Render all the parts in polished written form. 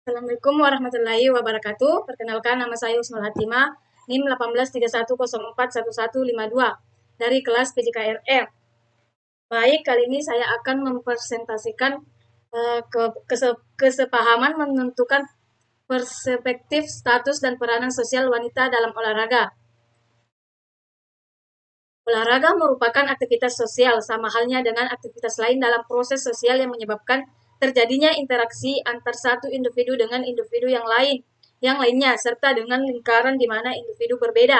Assalamualaikum warahmatullahi wabarakatuh. Perkenalkan, nama saya Husnul Hatimah, NIM 1831041152 dari kelas PJKRR. Baik, kali ini saya akan mempresentasikan kesepahaman menentukan perspektif, status, dan peranan sosial wanita dalam olahraga. Olahraga merupakan aktivitas sosial, sama halnya dengan aktivitas lain dalam proses sosial yang menyebabkan terjadinya interaksi antar satu individu dengan individu yang lainnya, serta dengan lingkaran di mana individu berbeda.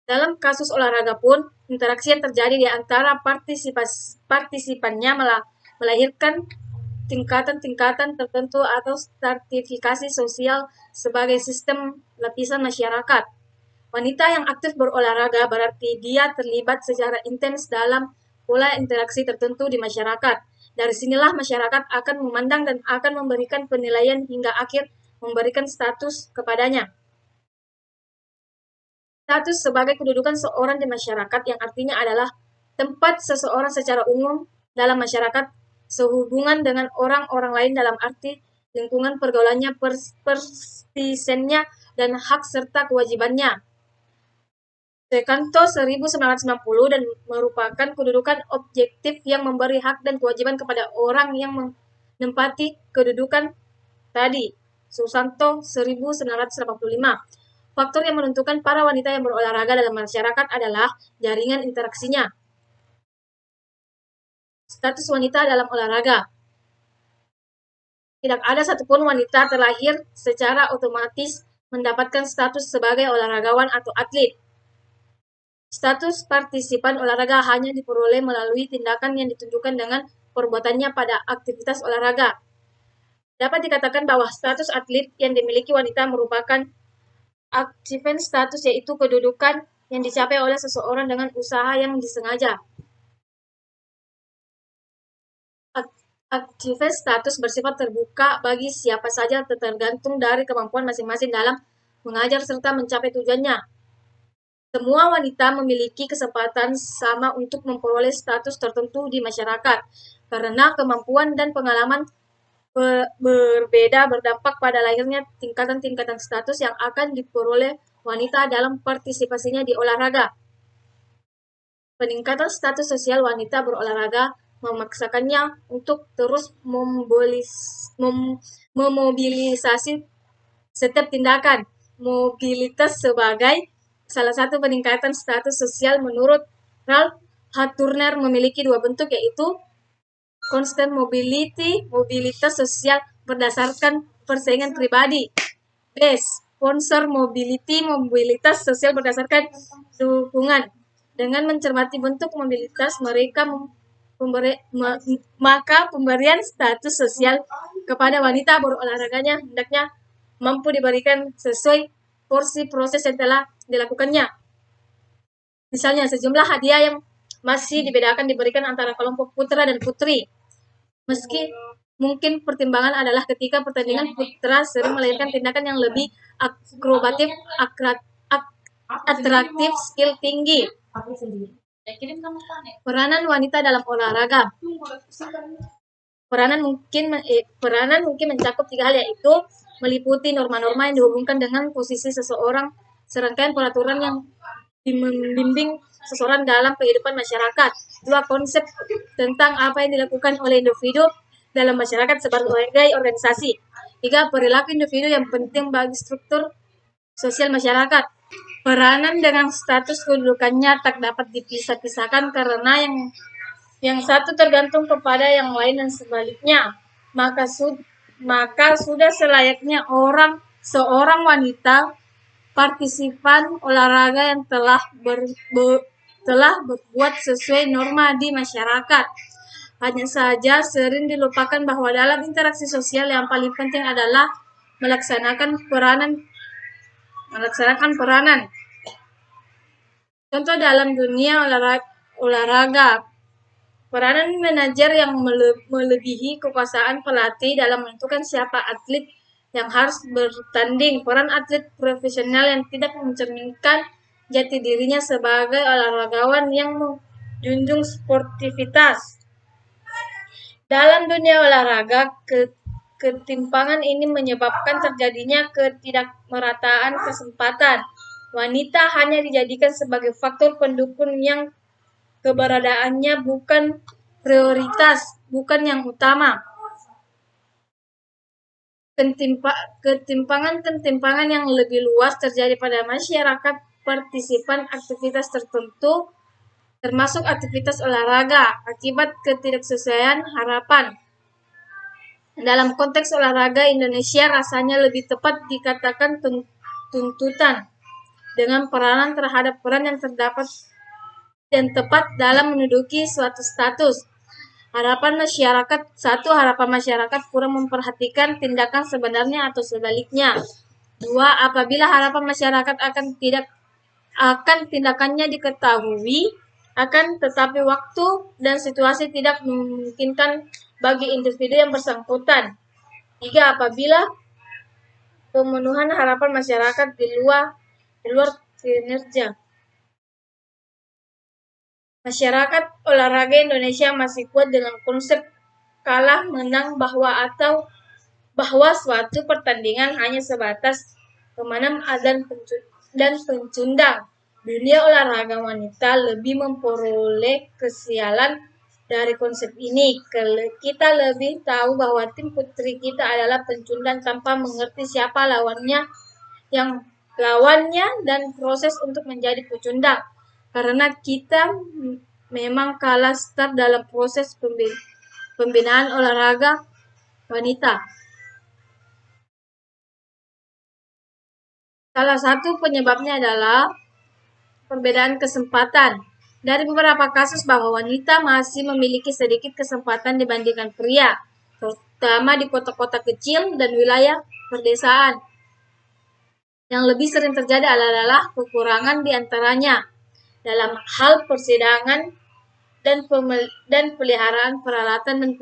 Dalam kasus olahraga pun, interaksi yang terjadi di antara partisipannya melahirkan tingkatan-tingkatan tertentu atau stratifikasi sosial sebagai sistem lapisan masyarakat. Wanita yang aktif berolahraga berarti dia terlibat secara intens dalam pola interaksi tertentu di masyarakat. Dari sinilah masyarakat akan memandang dan akan memberikan penilaian hingga akhir memberikan status kepadanya. Status sebagai kedudukan seorang di masyarakat yang artinya adalah tempat seseorang secara umum dalam masyarakat sehubungan dengan orang-orang lain dalam arti lingkungan pergaulannya, persistennya, dan hak serta kewajibannya. Sekanto 1990 dan merupakan kedudukan objektif yang memberi hak dan kewajiban kepada orang yang menempati kedudukan tadi. Susanto 1985. Faktor yang menentukan para wanita yang berolahraga dalam masyarakat adalah jaringan interaksinya. Status wanita dalam olahraga. Tidak ada satupun wanita terlahir secara otomatis mendapatkan status sebagai olahragawan atau atlet. Status partisipan olahraga hanya diperoleh melalui tindakan yang ditunjukkan dengan perbuatannya pada aktivitas olahraga. Dapat dikatakan bahwa status atlet yang dimiliki wanita merupakan achievement status, yaitu kedudukan yang dicapai oleh seseorang dengan usaha yang disengaja. Achievement status bersifat terbuka bagi siapa saja tergantung dari kemampuan masing-masing dalam mengajar serta mencapai tujuannya. Semua wanita memiliki kesempatan sama untuk memperoleh status tertentu di masyarakat, karena kemampuan dan pengalaman berbeda berdampak pada lahirnya tingkatan-tingkatan status yang akan diperoleh wanita dalam partisipasinya di olahraga. Peningkatan status sosial wanita berolahraga memaksakannya untuk terus memobilisasi setiap tindakan. Mobilitas sebagai salah satu peningkatan status sosial menurut Ralph H. Turner memiliki dua bentuk, yaitu constant mobility, mobilitas sosial berdasarkan persaingan pribadi. B. Sponsor mobility, mobilitas sosial berdasarkan dukungan. Dengan mencermati bentuk mobilitas mereka maka pemberian status sosial kepada wanita berolahraganya hendaknya mampu diberikan sesuai porsi proses yang telah dilakukannya. Misalnya, sejumlah hadiah yang masih dibedakan diberikan antara kelompok putra dan putri. Meski mungkin pertimbangan adalah ketika pertandingan putra sering melahirkan tindakan yang lebih akrobatif, atraktif, skill tinggi. Peranan wanita dalam olahraga. Peranan mungkin mencakup tiga hal, yaitu meliputi norma-norma yang dihubungkan dengan posisi seseorang, serangkaian peraturan yang membimbing seseorang dalam kehidupan masyarakat. Dua, konsep tentang apa yang dilakukan oleh individu dalam masyarakat sebagai organisasi. Tiga, perilaku individu yang penting bagi struktur sosial masyarakat. Peranan dengan status kedudukannya tak dapat dipisah-pisahkan karena yang satu tergantung kepada yang lain dan sebaliknya. Maka sudah selayaknya seorang wanita partisipan olahraga yang telah berbuat sesuai norma di masyarakat. Hanya saja sering dilupakan bahwa dalam interaksi sosial yang paling penting adalah melaksanakan peranan. Contoh dalam dunia olahraga, peranan manajer yang melebihi kekuasaan pelatih dalam menentukan siapa atlet yang harus bertanding. Peran atlet profesional yang tidak mencerminkan jati dirinya sebagai olahragawan yang menjunjung sportivitas. Dalam dunia olahraga, ketimpangan ini menyebabkan terjadinya ketidakmerataan kesempatan. Wanita hanya dijadikan sebagai faktor pendukung yang keberadaannya bukan prioritas, bukan yang utama. Ketimpangan yang lebih luas terjadi pada masyarakat partisipan aktivitas tertentu, termasuk aktivitas olahraga, akibat ketidaksesuaian harapan. Dalam konteks olahraga Indonesia rasanya lebih tepat dikatakan tuntutan, dengan peranan terhadap peran yang terdapat dan tepat dalam menduduki suatu status. Harapan masyarakat kurang memperhatikan tindakan sebenarnya atau sebaliknya. 2. Apabila harapan masyarakat akan tindakannya diketahui, akan tetapi waktu dan situasi tidak memungkinkan bagi individu yang bersangkutan. 3. Apabila pemenuhan harapan masyarakat di luar kinerja. Masyarakat olahraga Indonesia masih kuat dengan konsep kalah menang bahwa suatu pertandingan hanya sebatas pemenang dan pencundang. Dunia olahraga wanita lebih memperoleh kesialan dari konsep ini. Kita lebih tahu bahwa tim putri kita adalah pencundang tanpa mengerti siapa lawannya dan proses untuk menjadi pecundang. Karena kita memang kalah start dalam proses pembinaan olahraga wanita. Salah satu penyebabnya adalah perbedaan kesempatan. Dari beberapa kasus bahwa wanita masih memiliki sedikit kesempatan dibandingkan pria, terutama di kota-kota kecil dan wilayah perdesaan. Yang lebih sering terjadi adalah kekurangan di antaranya dalam hal persidangan dan peliharaan peralatan dan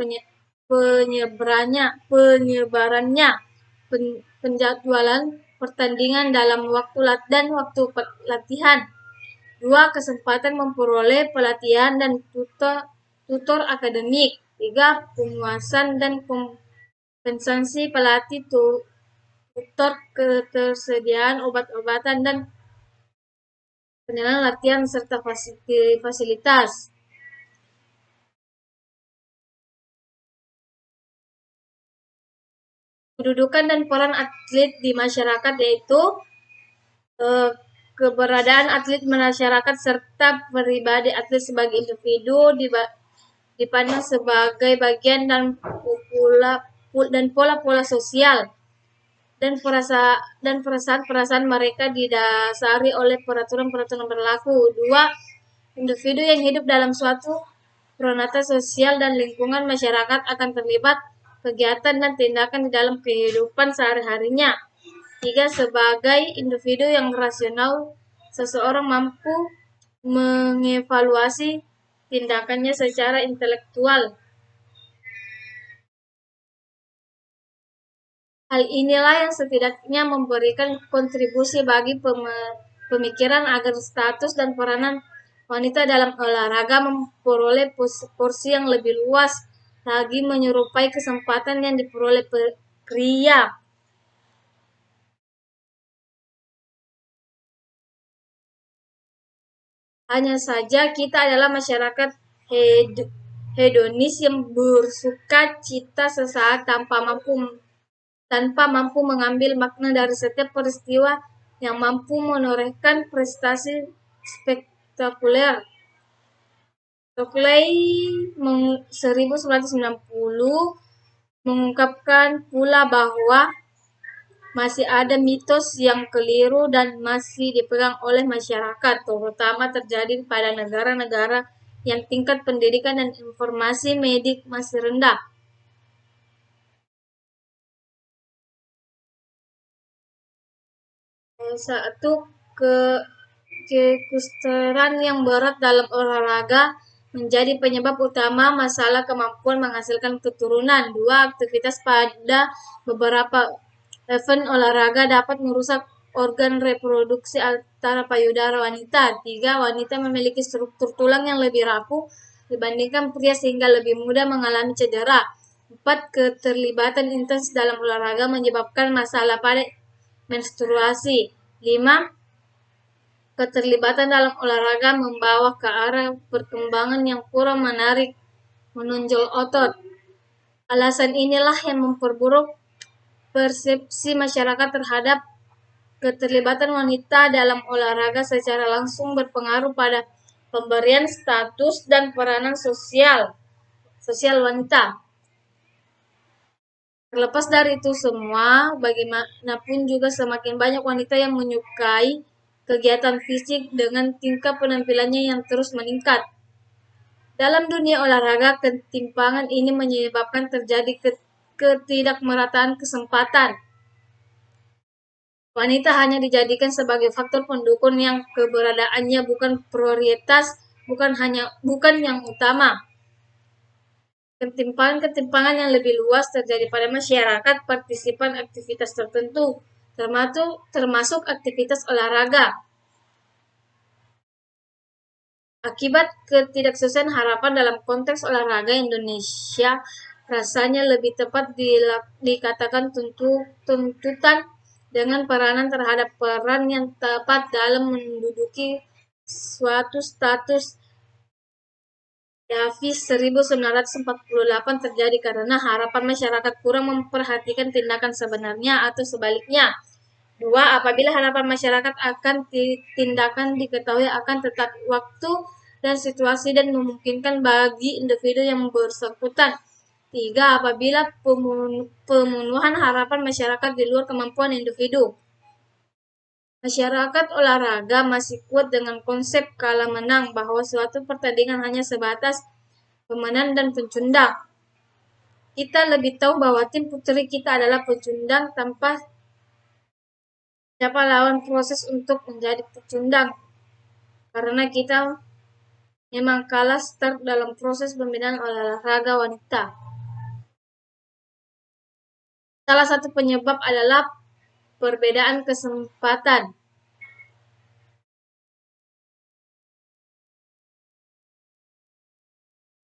penyebarannya, penjadwalan pertandingan dalam waktu latihan. 2. Kesempatan memperoleh pelatihan dan tutor akademik. 3. Penguasaan dan kompensasi pelatih tutor, ketersediaan obat-obatan dan penilaian latihan serta fasilitas. Kedudukan dan peran atlet di masyarakat yaitu keberadaan atlet masyarakat serta pribadi atlet sebagai individu dipandang sebagai bagian dan pola-pola sosial dan perasaan mereka didasari oleh peraturan-peraturan berlaku. 2. Individu yang hidup dalam suatu pranata sosial dan lingkungan masyarakat akan terlibat kegiatan dan tindakan di dalam kehidupan sehari-harinya. 3. Sebagai individu yang rasional, seseorang mampu mengevaluasi tindakannya secara intelektual. Hal inilah yang setidaknya memberikan kontribusi bagi pemikiran agar status dan peranan wanita dalam olahraga memperoleh porsi yang lebih luas lagi menyerupai kesempatan yang diperoleh pria. Hanya saja kita adalah masyarakat hedonis yang bersuka cita sesaat tanpa mampu mengambil makna dari setiap peristiwa yang mampu menorehkan prestasi spektakuler. Stokely 1990 mengungkapkan pula bahwa masih ada mitos yang keliru dan masih dipegang oleh masyarakat, terutama terjadi pada negara-negara yang tingkat pendidikan dan informasi medik masih rendah. Satu, kekusteran yang berat dalam olahraga menjadi penyebab utama masalah kemampuan menghasilkan keturunan. 2. Aktivitas pada beberapa event olahraga dapat merusak organ reproduksi antara payudara wanita. 3. Wanita memiliki struktur tulang yang lebih rapuh dibandingkan pria sehingga lebih mudah mengalami cedera. 4. Keterlibatan intens dalam olahraga menyebabkan masalah pada menstruasi. 5. Keterlibatan dalam olahraga membawa ke arah perkembangan yang kurang menarik, menonjol otot. Alasan inilah yang memperburuk persepsi masyarakat terhadap keterlibatan wanita dalam olahraga secara langsung berpengaruh pada pemberian status dan peranan sosial wanita. Terlepas dari itu semua, bagaimanapun juga semakin banyak wanita yang menyukai kegiatan fisik dengan tingkat penampilannya yang terus meningkat. Dalam dunia olahraga, ketimpangan ini menyebabkan terjadi ketidakmerataan kesempatan. Wanita hanya dijadikan sebagai faktor pendukung yang keberadaannya bukan prioritas, bukan yang utama. Ketimpangan yang lebih luas terjadi pada masyarakat partisipan aktivitas tertentu, termasuk aktivitas olahraga. Akibat ketidaksesuaian harapan dalam konteks olahraga Indonesia, rasanya lebih tepat dikatakan tuntutan dengan peranan terhadap peran yang tepat dalam menduduki suatu status Davis 1948 terjadi karena harapan masyarakat kurang memperhatikan tindakan sebenarnya atau sebaliknya. 2. Apabila harapan masyarakat akan tindakan diketahui akan tetap waktu dan situasi dan memungkinkan bagi individu yang bersangkutan. 3. Apabila pemenuhan harapan masyarakat di luar kemampuan individu. Masyarakat olahraga masih kuat dengan konsep kalah menang bahwa suatu pertandingan hanya sebatas pemenang dan pencundang. Kita lebih tahu bahwa tim putri kita adalah pencundang tanpa siapa lawan proses untuk menjadi pecundang. Karena kita memang kalah start dalam proses pembinaan olahraga wanita. Salah satu penyebab adalah perbedaan kesempatan.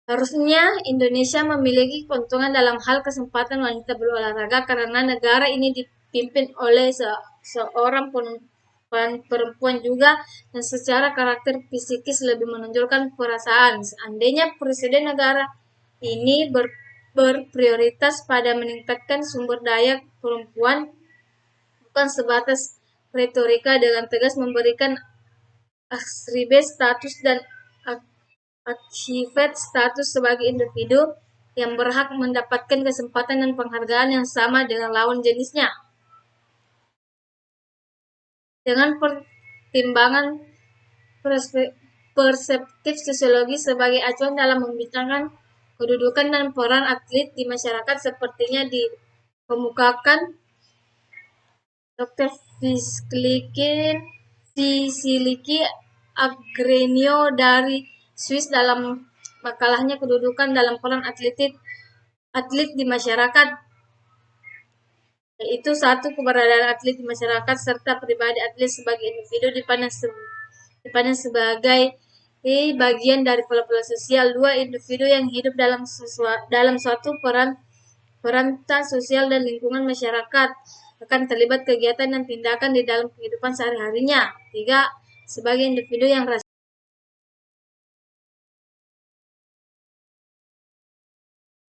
Harusnya Indonesia memiliki keuntungan dalam hal kesempatan wanita berolahraga karena negara ini dipimpin oleh seorang perempuan juga dan secara karakter fisikis lebih menonjolkan perasaan. Seandainya presiden negara ini berprioritas pada meningkatkan sumber daya perempuan, bukan sebatas retorika dengan tegas memberikan atribut status dan aktifat status sebagai individu yang berhak mendapatkan kesempatan dan penghargaan yang sama dengan lawan jenisnya. Dengan pertimbangan perseptif sosiologi sebagai acuan dalam membincangkan kedudukan dan peran atlet di masyarakat sepertinya dikemukakan Dr. Visiliki Agrenio dari Swiss dalam makalahnya kedudukan dalam peran atlet di masyarakat, yaitu 1. Keberadaan atlet di masyarakat serta pribadi atlet sebagai individu dipandang sebagai bagian dari pola-pola sosial. 2. Individu yang hidup dalam suatu perantar sosial dan lingkungan masyarakat akan terlibat kegiatan dan tindakan di dalam kehidupan sehari-harinya. 3. Sebagai individu yang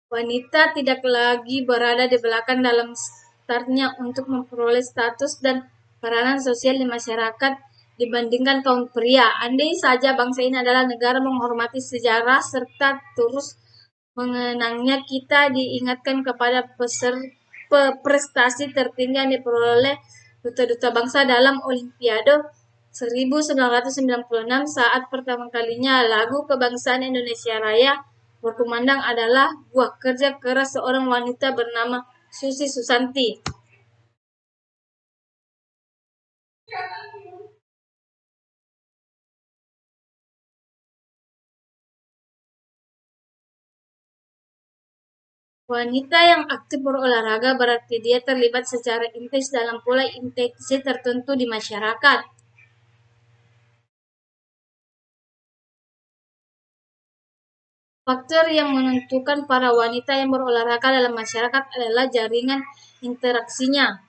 wanita tidak lagi berada di belakang dalam startnya untuk memperoleh status dan peranan sosial di masyarakat dibandingkan kaum pria. Andai saja bangsa ini adalah negara menghormati sejarah serta terus mengenangnya, kita diingatkan kepada prestasi tertinggi yang diperoleh duta-duta bangsa dalam Olimpiade 1996 saat pertama kalinya lagu kebangsaan Indonesia Raya berkumandang adalah buah kerja keras seorang wanita bernama Susi Susanti. Wanita yang aktif berolahraga berarti dia terlibat secara intens dalam pola interaksi tertentu di masyarakat. Faktor yang menentukan para wanita yang berolahraga dalam masyarakat adalah jaringan interaksinya.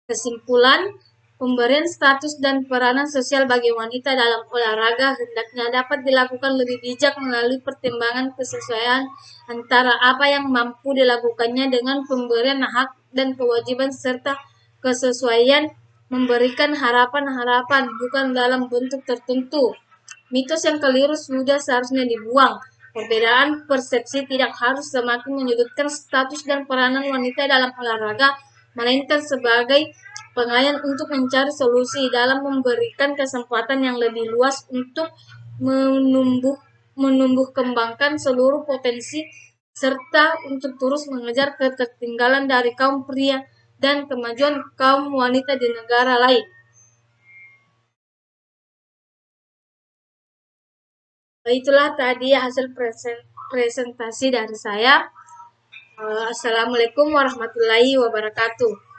Kesimpulan, pemberian status dan peranan sosial bagi wanita dalam olahraga hendaknya dapat dilakukan lebih bijak melalui pertimbangan kesesuaian antara apa yang mampu dilakukannya dengan pemberian hak dan kewajiban serta kesesuaian memberikan harapan-harapan bukan dalam bentuk tertentu. Mitos yang keliru sudah seharusnya dibuang. Perbedaan persepsi tidak harus semakin menyudutkan status dan peranan wanita dalam olahraga, melainkan sebagai pengayaan untuk mencari solusi dalam memberikan kesempatan yang lebih luas untuk menumbuh kembangkan seluruh potensi serta untuk terus mengejar ketertinggalan dari kaum pria dan kemajuan kaum wanita di negara lain. Itulah tadi hasil presentasi dari saya. Assalamualaikum warahmatullahi wabarakatuh.